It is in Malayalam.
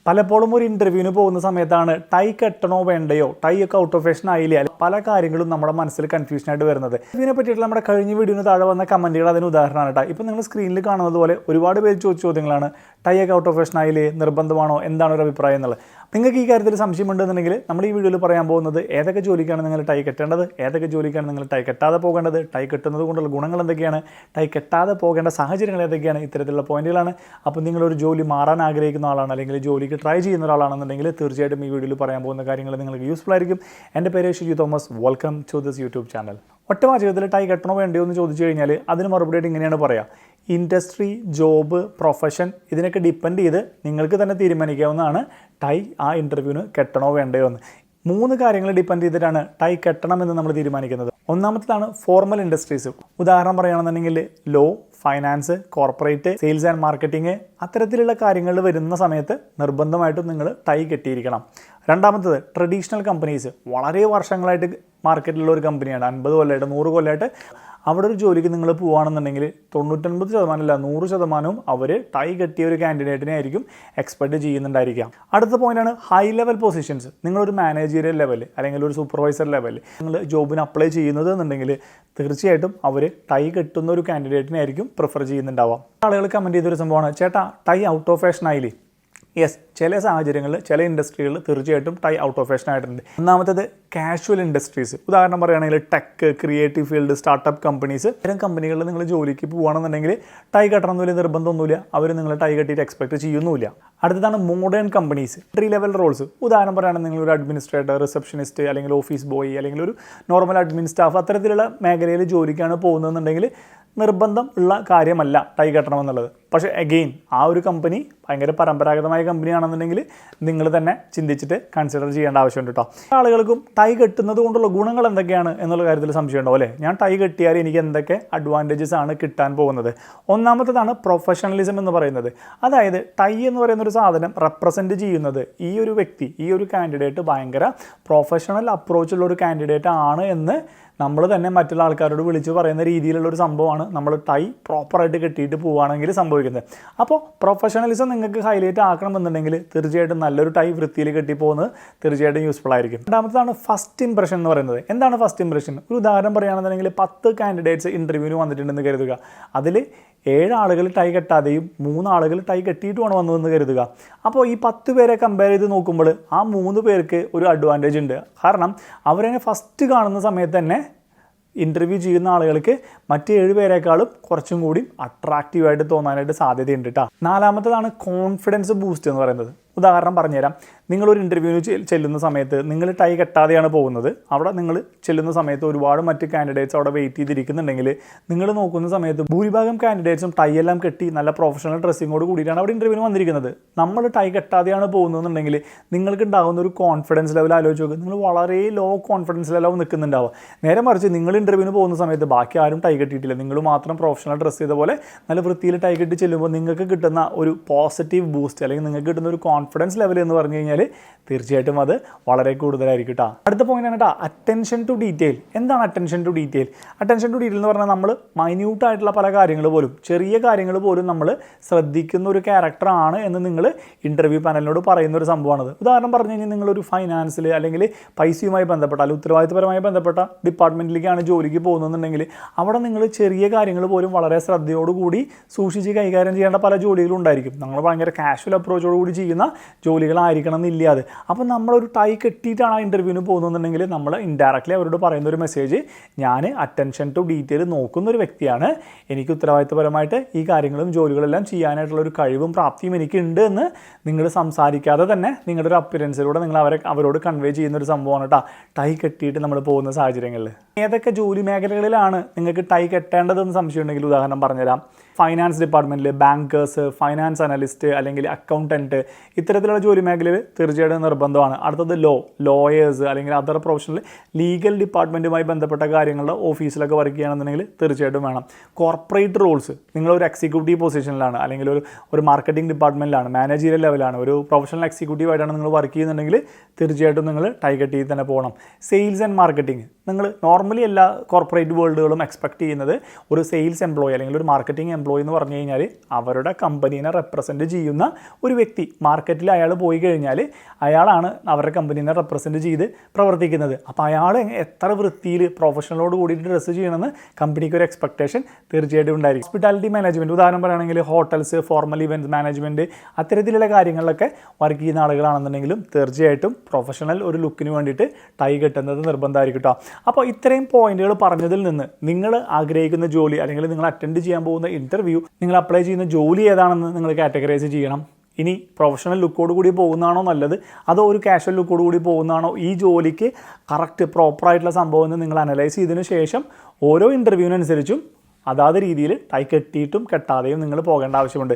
പലപ്പോഴും ഒരു ഇൻ്റർവ്യൂവിന് പോകുന്ന സമയത്താണ് ടൈ കെട്ടണോ വേണ്ടയോ, ടൈ ഒക്കെ ഔട്ട് ഓഫ് ഫാഷൻ ആയില്ലേ, പല കാര്യങ്ങളും നമ്മുടെ മനസ്സിൽ കൺഫ്യൂഷനായിട്ട് വരുന്നത്. ഇതിനെ പറ്റിയിട്ട് നമ്മുടെ കഴിഞ്ഞ വീഡിയോന് താഴെ വന്ന കമൻറ്റുകൾ അതിന് ഉദാഹരണമാണ് കേട്ടോ. ഇപ്പോൾ നിങ്ങൾ സ്ക്രീനിൽ കാണുന്നത് പോലെ ഒരുപാട് പേര് ചോദിച്ച ചോദ്യങ്ങളാണ്. ടൈ ഒക്കെ ഔട്ട് ഓഫ് ഫാഷൻ ആയില്ലേ, നിർബന്ധമാണോ, എന്താണ് ഒരു അഭിപ്രായം എന്നുള്ളത്. നിങ്ങൾക്ക് ഈ കാര്യത്തിൽ സംശയമുണ്ടെന്നുണ്ടെങ്കിൽ നമ്മൾ ഈ വീഡിയോയിൽ പറയാൻ പോകുന്നത് ഏതൊക്കെ ജോലിക്കാണ് നിങ്ങൾ ടൈ കെട്ടേണ്ടത്, ഏതൊക്കെ ജോലിക്കാണ് നിങ്ങൾ ടൈ കെട്ടാതെ പോകേണ്ടത്, ടൈ കെട്ടുന്നത് കൊണ്ടുള്ള ഗുണങ്ങൾ എന്തൊക്കെയാണ്, ടൈ കെട്ടാതെ പോകേണ്ട സാഹചര്യങ്ങൾ ഏതൊക്കെയാണ്, ഇത്തരത്തിലുള്ള പോയിന്റുകളാണ്. അപ്പോൾ നിങ്ങളൊരു ജോലി മാറാൻ ആഗ്രഹിക്കുന്ന ആളാണ്, അല്ലെങ്കിൽ ജോലിക്ക് ട്രൈ ചെയ്യുന്ന ഒരാളാണെന്നുണ്ടെങ്കിൽ തീർച്ചയായിട്ടും ഈ വീഡിയോയിൽ പറയാൻ പോകുന്ന കാര്യങ്ങൾ നിങ്ങൾക്ക് യൂസ്ഫുൾ ആയിരിക്കും. എൻ്റെ പേര് Shiju Thomas. Welcome to this YouTube channel. ഒറ്റ വാചകത്തിൽ ടൈ കെട്ടണോ വേണ്ടയോ എന്ന് ചോദിച്ചു കഴിഞ്ഞാൽ അതിന് മറുപടിയായിട്ട് ഇങ്ങനെയാണ് പറയുക: ഇൻഡസ്ട്രി, ജോബ്, പ്രൊഫഷൻ ഇതിനൊക്കെ ഡിപ്പെൻഡ് ചെയ്ത് നിങ്ങൾക്ക് തന്നെ തീരുമാനിക്കാവുന്നതാണ് ടൈ ആ ഇൻ്റർവ്യൂവിന് കെട്ടണോ വേണ്ടയോ എന്ന്. 3 കാര്യങ്ങൾ ഡിപ്പെൻഡ് ചെയ്തിട്ടാണ് ടൈ കെട്ടണമെന്ന് നമ്മൾ തീരുമാനിക്കുന്നത്. ഒന്നാമത്തേതാണ് ഫോർമൽ ഇൻഡസ്ട്രീസ്. ഉദാഹരണം പറയുകയാണെന്നുണ്ടെങ്കിൽ law, finance, corporate, sales and marketing, അത്തരത്തിലുള്ള കാര്യങ്ങളിൽ വരുന്ന സമയത്ത് നിർബന്ധമായിട്ടും നിങ്ങൾ ടൈ കെട്ടിയിരിക്കണം. രണ്ടാമത്തത് ട്രഡീഷണൽ കമ്പനീസ്. വളരെ വർഷങ്ങളായിട്ട് മാർക്കറ്റിലുള്ള ഒരു കമ്പനിയാണ്, 50 കൊല്ലമായിട്ട് 100 കൊല്ലമായിട്ട് അവിടെ ഒരു ജോലിക്ക് നിങ്ങൾ പോവുകയാണെന്നുണ്ടെങ്കിൽ 99% അല്ല 100% അവർ ടൈ കെട്ടിയ ഒരു കാൻഡിഡേറ്റിനെ ആയിരിക്കും എക്സ്പെക്ട് ചെയ്യുന്നുണ്ടായിരിക്കാം. അടുത്ത പോയിന്റാണ് ഹൈ ലെവൽ പൊസിഷൻസ്. നിങ്ങളൊരു മാനേജീരിയൽ ലെവൽ അല്ലെങ്കിൽ ഒരു സൂപ്പർവൈസർ ലെവൽ നിങ്ങൾ ജോബിന് അപ്ലൈ ചെയ്യുന്നത് എന്നുണ്ടെങ്കിൽ തീർച്ചയായിട്ടും അവർ ടൈ കെട്ടുന്ന ഒരു കാൻഡിഡേറ്റിനെ ആയിരിക്കും പ്രിഫർ ചെയ്യുന്നുണ്ടാവാം. ആളുകൾ കമൻറ്റ് ചെയ്തൊരു സംഭവമാണ്, ചേട്ടാ ടൈ ഔട്ട് ഓഫ് ഫാഷൻ ആയില്ലേ? യെസ്, ചില സാഹചര്യങ്ങളിൽ ചില ഇൻഡസ്ട്രികളിൽ തീർച്ചയായിട്ടും ടൈ ഔട്ട് ഓഫ് ഫാഷൻ ആയിട്ടുണ്ട്. ഒന്നാമത്തേത് കാഷ്വൽ ഇൻഡസ്ട്രീസ്. ഉദാഹരണം പറയുകയാണെങ്കിൽ tech, creative field, startup companies. ഇത്തരം കമ്പനികളിൽ നിങ്ങൾ ജോലിക്ക് പോകുകയാണെന്നുണ്ടെങ്കിൽ ടൈ കെട്ടണമെന്നില്ല, നിർബന്ധമൊന്നുമില്ല. അവർ നിങ്ങൾ ടൈ കെട്ടിയിട്ട് എക്സ്പെക്ട് ചെയ്യുന്നുമില്ല. അടുത്തതാണ് modern companies, entry level roles. ഉദാഹരണം പറയുകയാണെങ്കിൽ നിങ്ങളൊരു അഡ്മിനിസ്ട്രേറ്റർ, റിസപ്ഷനിസ്റ്റ്, അല്ലെങ്കിൽ ഓഫീസ് ബോയ്, അല്ലെങ്കിൽ ഒരു നോർമൽ അഡ്മിൻ സ്റ്റാഫ്, അത്തരത്തിലുള്ള മേഖലയിൽ ജോലിക്കാണ് പോകുന്നതെന്നുണ്ടെങ്കിൽ നിർബന്ധം ഉള്ള കാര്യമല്ല ടൈ കെട്ടണമെന്നുള്ളത്. പക്ഷേ അഗെയിൻ ആ ഒരു കമ്പനി ഭയങ്കര പരമ്പരാഗതമായ കമ്പനിയാണെന്നുണ്ടെങ്കിൽ നിങ്ങൾ തന്നെ ചിന്തിച്ചിട്ട് കൺസിഡർ ചെയ്യേണ്ട ആവശ്യമുണ്ട് കേട്ടോ. ആളുകൾക്കും ടൈ കെട്ടുന്നത് കൊണ്ടുള്ള ഗുണങ്ങൾ എന്തൊക്കെയാണ് എന്നുള്ള കാര്യത്തിൽ സംശയമുണ്ടോ അല്ലേ? ഞാൻ ടൈ കെട്ടിയാൽ എനിക്ക് എന്തൊക്കെ അഡ്വാൻറ്റേജസ് ആണ് കിട്ടാൻ പോകുന്നത്? ഒന്നാമത്തേതാണ് പ്രൊഫഷണലിസം എന്ന് പറയുന്നത്. അതായത് ടൈ എന്ന് പറയുന്ന ഒരു സാധനം റെപ്രസെൻറ്റ് ചെയ്യുന്നത് ഈ ഒരു വ്യക്തി, ഈ ഒരു കാൻഡിഡേറ്റ് ഭയങ്കര പ്രൊഫഷണൽ അപ്രോച്ചുള്ള ഒരു കാൻഡിഡേറ്റ് ആണ് എന്ന് നമ്മൾ തന്നെ മറ്റുള്ള ആൾക്കാരോട് വിളിച്ച് പറയുന്ന രീതിയിലുള്ള ഒരു സംഭവമാണ് നമ്മൾ ടൈ പ്രോപ്പറായിട്ട് കെട്ടിയിട്ട് പോവുകയാണെങ്കിൽ സംഭവിക്കുന്നത്. അപ്പോൾ പ്രൊഫഷണലിസം നിങ്ങൾക്ക് ഹൈലൈറ്റ് ആക്കണമെന്നുണ്ടെങ്കിൽ തീർച്ചയായിട്ടും നല്ലൊരു ടൈ വൃത്തിയിൽ കെട്ടിപ്പോകുന്നത് തീർച്ചയായിട്ടും യൂസ്ഫുൾ ആയിരിക്കും. രണ്ടാമതാണ് ഫസ്റ്റ് ഇംപ്രഷൻ എന്ന് പറയുന്നത്. എന്താണ് ഫസ്റ്റ് ഇംപ്രഷൻ? ഒരു ഉദാഹരണം പറയുകയാണെന്നുണ്ടെങ്കിൽ 10 കാൻഡിഡേറ്റ്സ് ഇൻ്റർവ്യൂവിന് വന്നിട്ടുണ്ടെന്ന് കരുതുക. അതിൽ 7 ആളുകൾ ടൈ കെട്ടാതെയും 3 ആളുകൾ ടൈ കെട്ടിയിട്ടുമാണ് വന്നതെന്ന് കരുതുക. അപ്പോൾ ഈ 10 പേരെ കമ്പയർ ചെയ്ത് നോക്കുമ്പോൾ ആ 3 പേർക്ക് ഒരു അഡ്വാൻറ്റേജ് ഉണ്ട്. കാരണം അവരെന്നെ ഫസ്റ്റ് കാണുന്ന സമയത്ത് തന്നെ ഇൻ്റർവ്യൂ ചെയ്യുന്ന ആളുകൾക്ക് മറ്റ് 7 പേരെക്കാളും കുറച്ചും കൂടി അട്രാക്റ്റീവായിട്ട് തോന്നാനായിട്ട് സാധ്യതയുണ്ട് കേട്ടോ. നാലാമത്തേതാണ് കോൺഫിഡൻസ് ബൂസ്റ്റ് എന്ന് പറയുന്നത്. ഉദാഹരണം പറഞ്ഞുതരാം. നിങ്ങളൊരു ഇൻ്റർവ്യൂവിന് ചെല്ലുന്ന സമയത്ത് നിങ്ങൾ ടൈ കെട്ടാതെയാണ് പോകുന്നത്. അവിടെ നിങ്ങൾ ചെല്ലുന്ന സമയത്ത് ഒരുപാട് മറ്റ് കാൻഡിഡേറ്റ്സ് അവിടെ വെയിറ്റ് ചെയ്തിരിക്കുന്നുണ്ടെങ്കിൽ നിങ്ങൾ നോക്കുന്ന സമയത്ത് ഭൂരിഭാഗം കാൻഡിഡേറ്റ്സും ടൈ എല്ലാം കെട്ടി നല്ല പ്രൊഫഷണൽ ഡ്രസ്സിങ്ങോട് കൂടിയിട്ടാണ് അവിടെ ഇൻ്റർവ്യൂവിന് വന്നിരിക്കുന്നത്. നമ്മൾ ടൈ കെട്ടാതെയാണ് പോകുന്നതെന്നുണ്ടെങ്കിൽ നിങ്ങൾക്ക് ഉണ്ടാകുന്ന ഒരു കോൺഫിഡൻസ് ലെവൽ ആലോചിച്ച് നോക്കുക. നിങ്ങൾ വളരെ ലോ കോൺഫിഡൻസ് ലെവൽ നിൽക്കുന്നുണ്ടാവുക. നേരെ മറിച്ച് നിങ്ങൾ ഇൻ്റർവ്യൂവിന് പോകുന്ന സമയത്ത് ബാക്കി ആരും ടൈ കെട്ടിയിട്ടില്ല, നിങ്ങൾ മാത്രം പ്രൊഫഷണൽ ഡ്രസ്സ് ചെയ്ത പോലെ നല്ല വൃത്തിയിൽ ടൈ കെട്ടി ചെല്ലുമ്പോൾ നിങ്ങൾക്ക് കിട്ടുന്ന ഒരു പോസിറ്റീവ് ബൂസ്റ്റ് അല്ലെങ്കിൽ നിങ്ങൾക്ക് കിട്ടുന്ന ഒരു കോൺഫിഡൻസ് ലെവൽ എന്ന് പറഞ്ഞു കഴിഞ്ഞാൽ തീർച്ചയായിട്ടും അത് വളരെ കൂടുതലായിരിക്കും കേട്ടോ. അടുത്ത പോയിന്റാണ് കേട്ടോ അറ്റൻഷൻ ടു ഡീറ്റെയിൽ. എന്താണ് attention to detail? Attention to detail എന്ന് പറഞ്ഞാൽ നമ്മൾ മൈന്യൂട്ടായിട്ടുള്ള പല കാര്യങ്ങൾ പോലും, ചെറിയ കാര്യങ്ങൾ പോലും നമ്മൾ ശ്രദ്ധിക്കുന്ന ഒരു ക്യാരക്ടറാണ് എന്ന് നിങ്ങൾ ഇൻ്റർവ്യൂ പാനലിനോട് പറയുന്ന ഒരു സംഭവമാണത്. ഉദാഹരണം പറഞ്ഞു കഴിഞ്ഞാൽ നിങ്ങളൊരു ഫൈനാൻസിൽ അല്ലെങ്കിൽ പൈസയുമായി ബന്ധപ്പെട്ട അല്ലെങ്കിൽ ഉത്തരവാദിത്തപരമായി ബന്ധപ്പെട്ട ഡിപ്പാർട്ട്മെൻറ്റിലേക്കാണ് ജോലിക്ക് പോകുന്നതെന്നുണ്ടെങ്കിൽ അവിടെ നിങ്ങൾ ചെറിയ കാര്യങ്ങൾ പോലും വളരെ ശ്രദ്ധയോടുകൂടി സൂക്ഷിച്ച് കൈകാര്യം ചെയ്യേണ്ട പല ജോലികളും ഉണ്ടായിരിക്കും. നമ്മൾ ഭയങ്കര കാഷ്വൽ അപ്രോച്ചോടുകൂടി ചെയ്യുന്ന ജോലികളായിരിക്കണം എന്നില്ല അത്. അപ്പോൾ നമ്മളൊരു ടൈ കെട്ടിയിട്ടാണ് ആ ഇൻ്റർവ്യൂവിന് പോകുന്നതെന്നുണ്ടെങ്കിൽ നമ്മൾ ഇൻഡയറക്റ്റ്ലി അവരോട് പറയുന്ന ഒരു മെസ്സേജ്, ഞാൻ അറ്റൻഷൻ ടു ഡീറ്റെയിൽ നോക്കുന്ന ഒരു വ്യക്തിയാണ്, എനിക്ക് ഉത്തരവാദിത്തപരമായിട്ട് ഈ കാര്യങ്ങളും ജോലികളെല്ലാം ചെയ്യാനായിട്ടുള്ള ഒരു കഴിവും പ്രാപ്തിയും എനിക്കുണ്ട് എന്ന് നിങ്ങൾ സംസാരിക്കാതെ തന്നെ നിങ്ങളുടെ ഒരു അപ്പിയറൻസിലൂടെ നിങ്ങൾ അവരോട് കൺവേ ചെയ്യുന്ന ഒരു സംഭവമാണ് കേട്ടോ ടൈ കെട്ടിയിട്ട് നമ്മൾ പോകുന്ന സാഹചര്യങ്ങളിൽ. ഏതൊക്കെ ജോലി മേഖലകളിലാണ് നിങ്ങൾക്ക് ടൈ കെട്ടേണ്ടതെന്ന് സംശയമുണ്ടെങ്കിൽ ഉദാഹരണം പറഞ്ഞുതരാം. ഫൈനാൻസ് ഡിപ്പാർട്ട്മെൻറ്റിൽ ബാങ്കേഴ്സ്, ഫൈനാൻസ് അനലിസ്റ്റ് അല്ലെങ്കിൽ അക്കൗണ്ടൻറ്റ്, ഇത്തരത്തിലുള്ള ജോലി മേഖലയിൽ തീർച്ചയായിട്ടും നിർബന്ധമാണ്. അടുത്തത് ലോയേഴ്സ് അല്ലെങ്കിൽ അതർ പ്രൊഫഷണൽ ലീഗൽ ഡിപ്പാർട്ട്മെൻറ്റുമായി ബന്ധപ്പെട്ട കാര്യങ്ങളുടെ ഓഫീസിലൊക്കെ വർക്ക് ചെയ്യണമെന്നുണ്ടെങ്കിൽ തീർച്ചയായിട്ടും വേണം. കോർപ്പറേറ്റ് റോൾസ്, നിങ്ങളൊരു എക്സിക്യൂട്ടീവ് പൊസിഷനിലാണ് അല്ലെങ്കിൽ ഒരു മാർക്കറ്റിംഗ് ഡിപ്പാർട്ട്മെൻറ്റിലാണ്, മാനേജീരിയൽ ലെവലാണ്, ഒരു പ്രൊഫഷണൽ എക്സിക്യൂട്ടീവ് ആയിട്ടാണ് നിങ്ങൾ വർക്ക് ചെയ്യുന്നുണ്ടെങ്കിൽ തീർച്ചയായിട്ടും നിങ്ങൾ ടൈ കെട്ടി തന്നെ പോകണം. സെയിൽസ് ആൻഡ് മാർക്കറ്റിംഗ്, നിങ്ങൾ നോർമലി എല്ലാ കോർപ്പറേറ്റ് വേൾഡുകളും എക്സ്പെക്ട് ചെയ്യുന്നത് ഒരു സെയിൽസ് എംപ്ലോയി അല്ലെങ്കിൽ ഒരു മാർക്കറ്റിംഗ് എംപ്ലോയി എന്ന് പറഞ്ഞു കഴിഞ്ഞാൽ അവരുടെ കമ്പനീനെ റെപ്രസെൻറ്റ് ചെയ്യുന്ന ഒരു വ്യക്തി. മാർക്കറ്റിൽ അയാൾ പോയി കഴിഞ്ഞാൽ അയാളാണ് അവരുടെ കമ്പനീനെ റെപ്രസെൻറ്റ് ചെയ്ത് പ്രവർത്തിക്കുന്നത്. അപ്പോൾ അയാൾ എത്ര വൃത്തിയിൽ പ്രൊഫഷണലോട് കൂടിയിട്ട് ഡ്രസ്സ് ചെയ്യണമെന്ന് കമ്പനിക്ക് ഒരു എക്സ്പെക്ടേഷൻ തീർച്ചയായിട്ടും ഉണ്ടായിരിക്കും. ഹോസ്പിറ്റാലിറ്റി മാനേജ്മെൻറ്റ് ഉദാഹരണം പറയുകയാണെങ്കിൽ ഹോട്ടൽസ്, ഫോർമൽ ഇവൻറ്റ്സ് മാനേജ്മെൻറ്റ്, അത്തരത്തിലുള്ള കാര്യങ്ങളിലൊക്കെ വർക്ക് ചെയ്യുന്ന ആളുകളാണെന്നുണ്ടെങ്കിലും തീർച്ചയായിട്ടും പ്രൊഫഷണൽ ഒരു ലുക്കിന് വേണ്ടിയിട്ട് ടൈ കെട്ടുന്നത് നിർബന്ധമായിരിക്കും കേട്ടോ. അപ്പോൾ ഇത്രയും പോയിന്റുകൾ പറഞ്ഞതിൽ നിന്ന് നിങ്ങൾ ആഗ്രഹിക്കുന്ന ജോലി അല്ലെങ്കിൽ നിങ്ങൾ അറ്റൻഡ് ചെയ്യാൻ പോകുന്ന ഇൻ്റർവ്യൂ, നിങ്ങൾ അപ്ലൈ ചെയ്യുന്ന ജോലി ഏതാണെന്ന് നിങ്ങൾ കാറ്റഗറൈസ് ചെയ്യണം. ഇനി പ്രൊഫഷണൽ ലുക്കോട് കൂടി പോകുന്നതാണോ നല്ലത്, അതോ ഒരു കാഷ്വൽ ലുക്കോട് കൂടി പോകുന്നതാണോ ഈ ജോലിക്ക് കറക്റ്റ് പ്രോപ്പറായിട്ടുള്ള സംഭവം എന്ന് നിങ്ങൾ അനലൈസ് ചെയ്തതിന് ശേഷം ഓരോ ഇൻ്റർവ്യൂവിനനുസരിച്ചും അതാത് രീതിയിൽ ടൈ കെട്ടിയിട്ടും കെട്ടാതെയും നിങ്ങൾ പോകേണ്ട ആവശ്യമുണ്ട്.